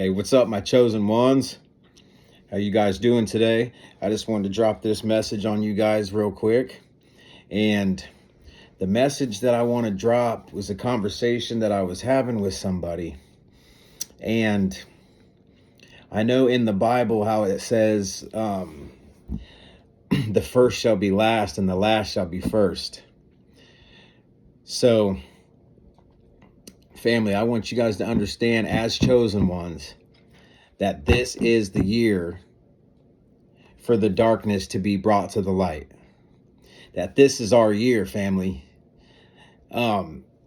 Hey, what's up, my chosen ones? How you guys doing today? I just wanted to drop this message on you guys real quick. And the message that I want to drop was a conversation that I was having with somebody. And I know in the Bible how it says, the first shall be last and the last shall be first. So, family, I want you guys to understand, as chosen ones, that this is the year for the darkness to be brought to the light. That this is our year, family.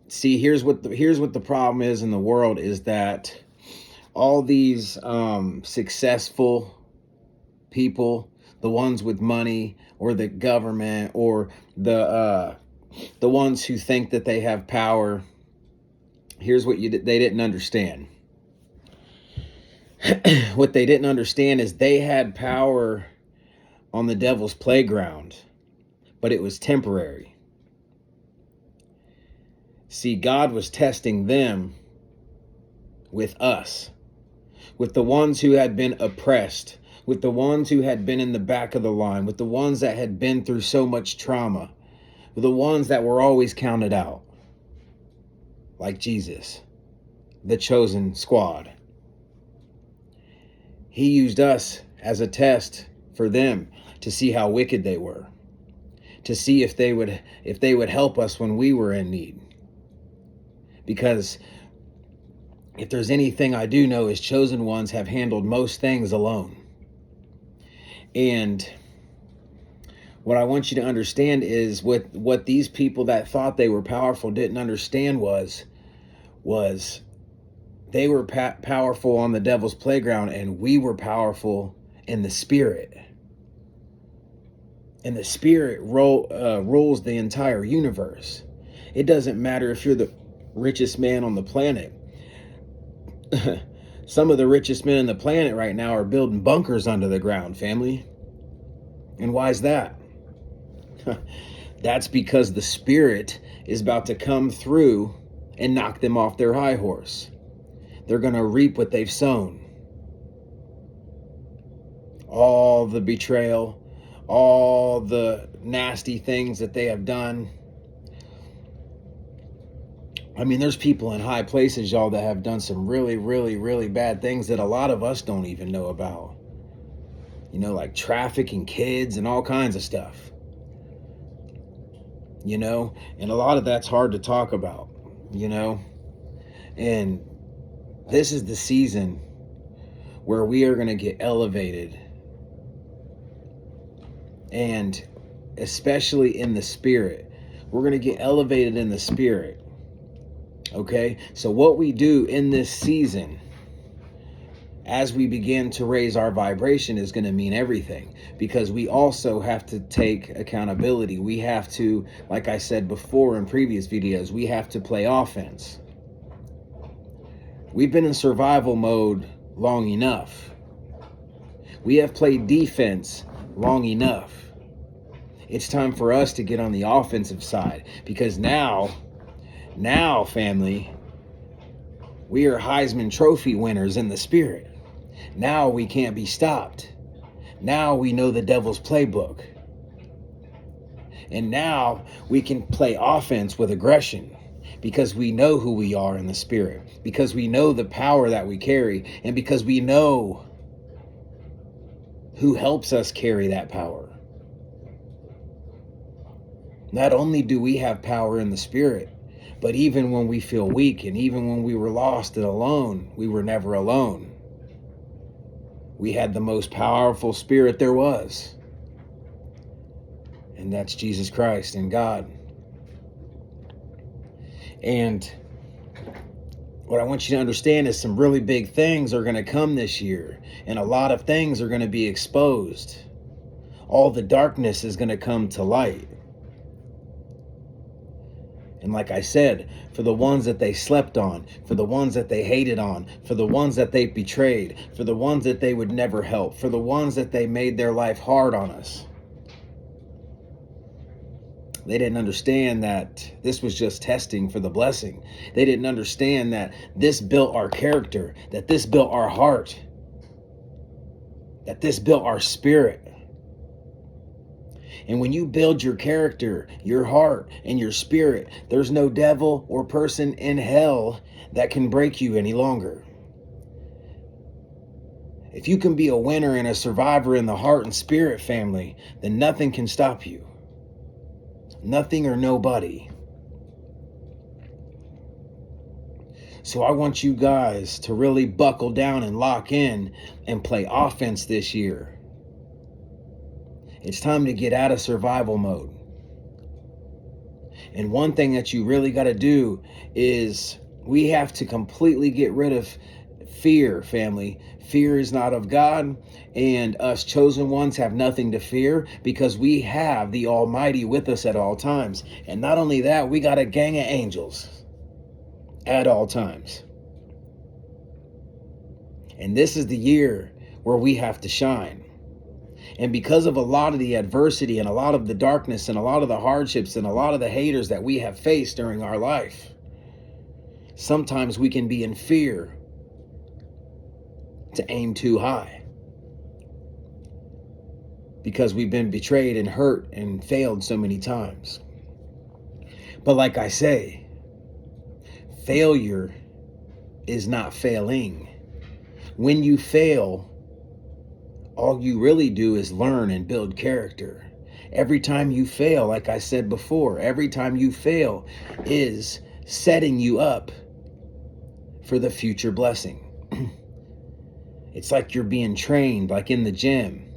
See, here's what the problem is in the world is that all these successful people, the ones with money or the government or the ones who think that they have power, here's what they didn't understand. What they didn't understand is they had power on the devil's playground, but it was temporary. See, God was testing them with us, with the ones who had been oppressed, with the ones who had been in the back of the line, with the ones that had been through so much trauma, with the ones that were always counted out, like Jesus, the chosen squad. He used us as a test for them to see how wicked they were, to see if they would help us when we were in need. Because if there's anything I do know is chosen ones have handled most things alone. And what I want you to understand is what these people that thought they were powerful didn't understand was they were powerful on the devil's playground, and we were powerful in the spirit. And the spirit rules the entire universe. It doesn't matter if you're the richest man on the planet. Some of the richest men on the planet right now are building bunkers under the ground, family. And why is that? That's because the spirit is about to come through and knock them off their high horse. They're going to reap what they've sown. All the betrayal, all the nasty things that they have done. I mean, there's people in high places, y'all, that have done some really, really, really bad things that a lot of us don't even know about. You know, like trafficking kids and all kinds of stuff. You know, and a lot of that's hard to talk about, you know. And this is the season where we are going to get elevated. And especially in the spirit. We're going to get elevated in the spirit. Okay? So what we do in this season, as we begin to raise our vibration, is going to mean everything. Because we also have to take accountability. We have to, like I said before in previous videos, we have to play offense. We've been in survival mode long enough. We have played defense long enough. It's time for us to get on the offensive side, because now, family, we are Heisman Trophy winners in the spirit. Now we can't be stopped. Now we know the devil's playbook. And now we can play offense with aggression, because we know who we are in the spirit, because we know the power that we carry, and because we know who helps us carry that power. Not only do we have power in the spirit, but even when we feel weak, and even when we were lost and alone, we were never alone. We had the most powerful spirit there was. And that's Jesus Christ and God. And what I want you to understand is some really big things are going to come this year. And a lot of things are going to be exposed. All the darkness is going to come to light. And like I said, for the ones that they slept on, for the ones that they hated on, for the ones that they betrayed, for the ones that they would never help, for the ones that they made their life hard on us, They didn't understand that this was just testing for the blessing. They didn't understand that this built our character, that this built our heart, that this built our spirit. And when you build your character, your heart, and your spirit, there's no devil or person in hell that can break you any longer. If you can be a winner and a survivor in the heart and spirit, family, then nothing can stop you. Nothing or nobody. So I want you guys to really buckle down and lock in and play offense this year. It's time to get out of survival mode. And one thing that you really got to do is we have to completely get rid of fear, family. Fear is not of God, and us chosen ones have nothing to fear because we have the Almighty with us at all times. And not only that, we got a gang of angels at all times. And this is the year where we have to shine. And because of a lot of the adversity and a lot of the darkness and a lot of the hardships and a lot of the haters that we have faced during our life, sometimes we can be in fear to aim too high because we've been betrayed and hurt and failed so many times. But like I say, failure is not failing. When you fail, all you really do is learn and build character. Every time you fail, like I said before, every time you fail is setting you up for the future blessing. It's like you're being trained, like in the gym.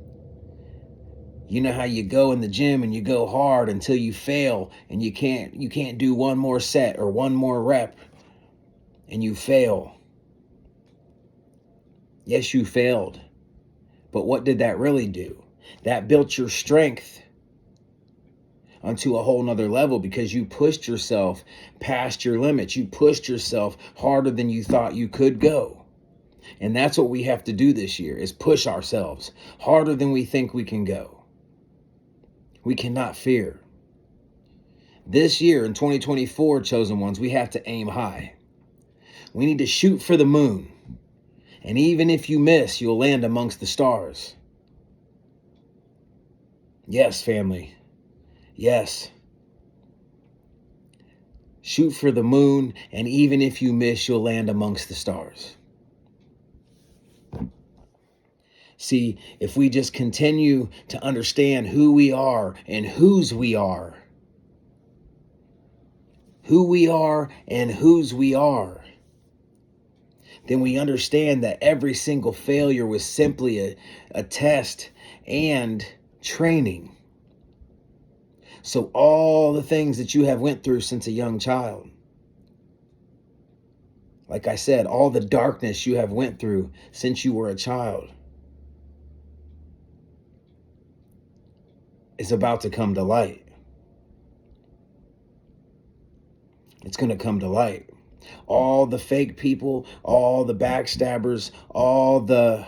You know how you go in the gym and you go hard until you fail and you can't do one more set or one more rep and you fail. Yes, you failed. But what did that really do? That built your strength onto a whole nother level because you pushed yourself past your limits. You pushed yourself harder than you thought you could go. And that's what we have to do this year, is push ourselves harder than we think we can go. We cannot fear. This year in 2024, chosen ones, we have to aim high. We need to shoot for the moon. And even if you miss, you'll land amongst the stars. Yes, family. Yes. Shoot for the moon, and even if you miss, you'll land amongst the stars. See, if we just continue to understand who we are and whose we are, then we understand that every single failure was simply a test and training. So all the things that you have went through since a young child, like I said, all the darkness you have went through since you were a child is about to come to light. It's going to come to light. All the fake people, all the backstabbers, all the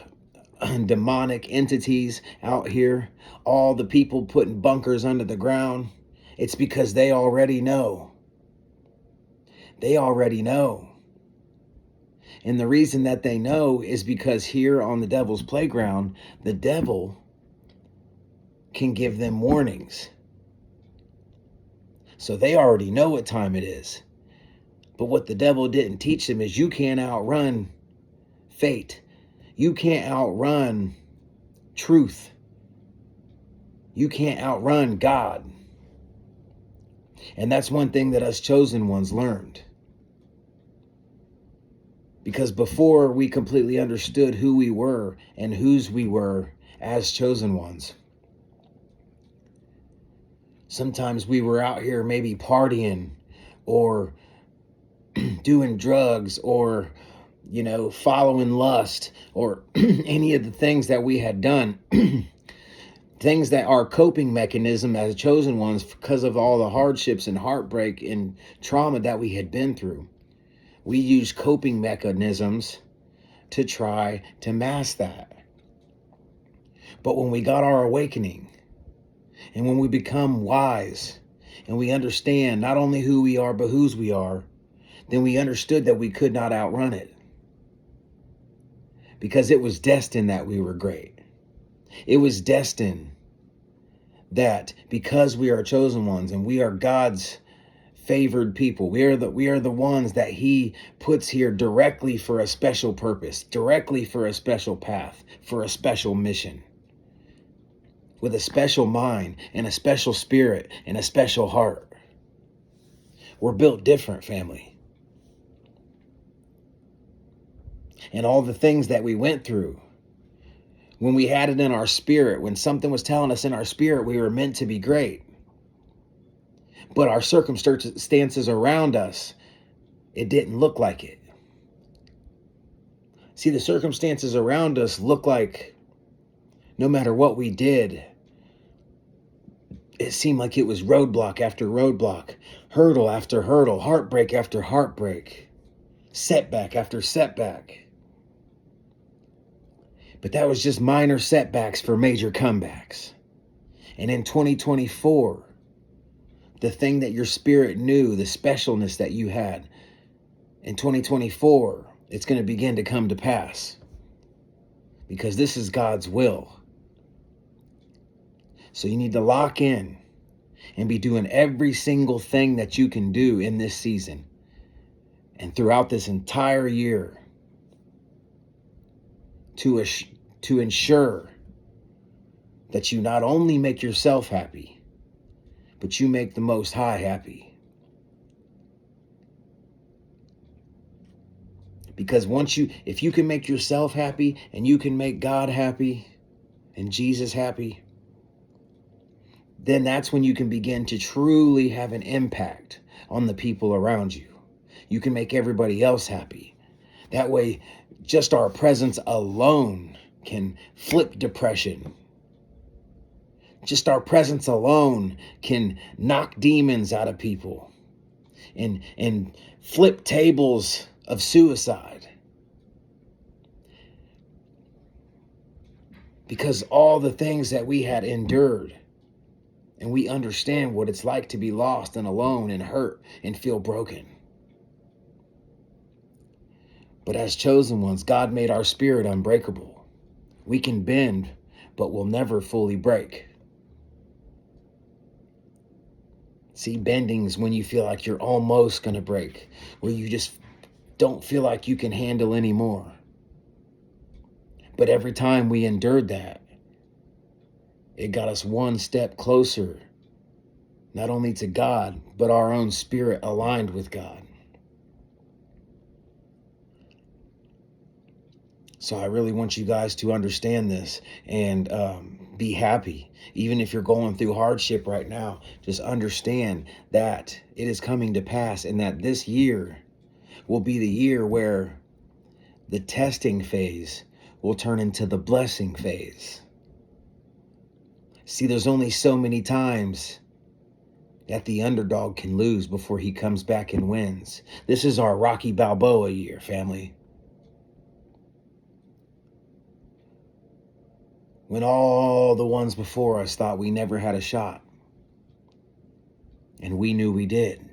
demonic entities out here, all the people putting bunkers under the ground, it's because they already know. They already know. And the reason that they know is because here on the devil's playground, the devil can give them warnings. So they already know what time it is. But what the devil didn't teach them is you can't outrun fate. You can't outrun truth. You can't outrun God. And that's one thing that us chosen ones learned. Because before we completely understood who we were and whose we were as chosen ones, sometimes we were out here maybe partying or doing drugs or, following lust or any of the things that we had done. Things that are coping mechanism as chosen ones because of all the hardships and heartbreak and trauma that we had been through. We use coping mechanisms to try to mask that. But when we got our awakening and when we become wise and we understand not only who we are, but whose we are, then we understood that we could not outrun it, because it was destined that we were great. It was destined that because we are chosen ones and we are God's favored people, we are the ones that he puts here directly for a special purpose, directly for a special path, for a special mission, with a special mind and a special spirit and a special heart. We're built different, family. And all the things that we went through, when we had it in our spirit, when something was telling us in our spirit we were meant to be great, but our circumstances around us, it didn't look like it. See, the circumstances around us look like no matter what we did, it seemed like it was roadblock after roadblock, hurdle after hurdle, heartbreak after heartbreak, setback after setback. But that was just minor setbacks for major comebacks. And in 2024, the thing that your spirit knew, the specialness that you had, in 2024, it's going to begin to come to pass. Because this is God's will. So you need to lock in and be doing every single thing that you can do in this season and throughout this entire year to ensure that you not only make yourself happy, but you make the Most High happy. Because if you can make yourself happy and you can make God happy and Jesus happy, then that's when you can begin to truly have an impact on the people around you. You can make everybody else happy. That way, just our presence alone can flip depression. Just our presence alone can knock demons out of people and flip tables of suicide. Because all the things that we had endured, and we understand what it's like to be lost and alone and hurt and feel broken. But as chosen ones, God made our spirit unbreakable. We can bend, but we'll never fully break. See, bending's when you feel like you're almost going to break, where you just don't feel like you can handle anymore. But every time we endured that, it got us one step closer, not only to God, but our own spirit aligned with God. So I really want you guys to understand this and be happy. Even if you're going through hardship right now, just understand that it is coming to pass and that this year will be the year where the testing phase will turn into the blessing phase. See, there's only so many times that the underdog can lose before he comes back and wins. This is our Rocky Balboa year, family. When all the ones before us thought we never had a shot. And we knew we did.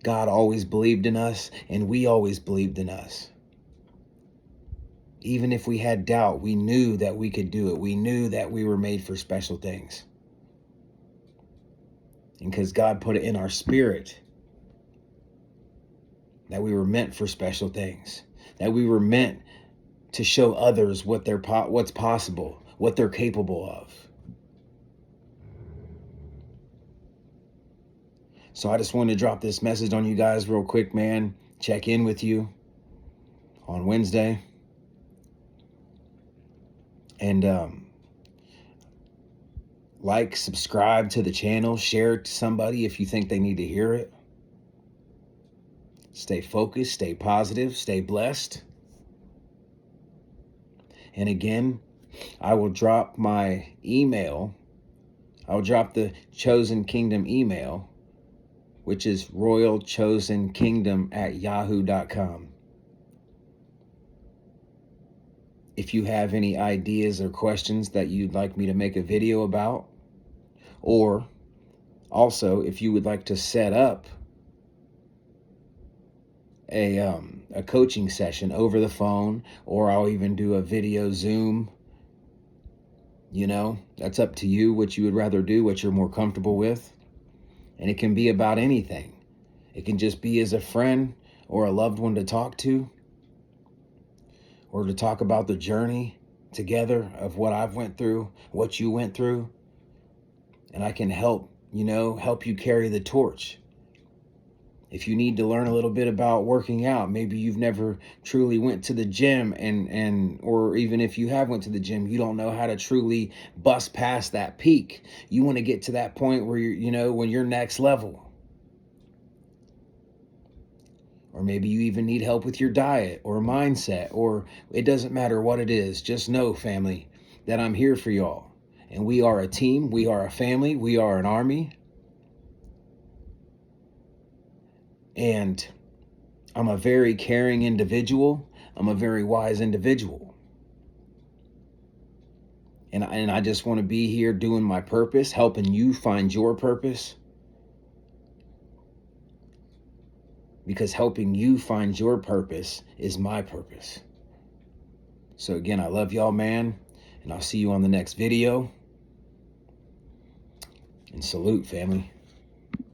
God always believed in us, and we always believed in us. Even if we had doubt, we knew that we could do it. We knew that we were made for special things. And because God put it in our spirit that we were meant for special things, that we were meant to show others what's possible, what they're capable of. So I just wanted to drop this message on you guys real quick, man. Check in with you on Wednesday. And like, subscribe to the channel, share it to somebody if you think they need to hear it. Stay focused, stay positive, stay blessed. And again, I will drop my email. I'll drop the Chosen Kingdom email, which is royalchosenkingdom@yahoo.com. If you have any ideas or questions that you'd like me to make a video about, or Also, if you would like to set up a coaching session over the phone, or I'll even do a video Zoom, that's up to you, what you would rather do, what you're more comfortable with. And it can be about anything. It can just be as a friend or a loved one to talk to, or to talk about the journey together of what I've went through, what you went through. And I can help you carry the torch. If you need to learn a little bit about working out, maybe you've never truly went to the gym, or even if you have went to the gym, you don't know how to truly bust past that peak. You want to get to that point where when you're next level. Or maybe you even need help with your diet or mindset, or it doesn't matter what it is. Just know, family, that I'm here for y'all. And we are a team, we are a family, we are an army. And I'm a very caring individual. I'm a very wise individual. And I just want to be here doing my purpose, helping you find your purpose. Because helping you find your purpose is my purpose. So again, I love y'all, man. And I'll see you on the next video. And salute, family.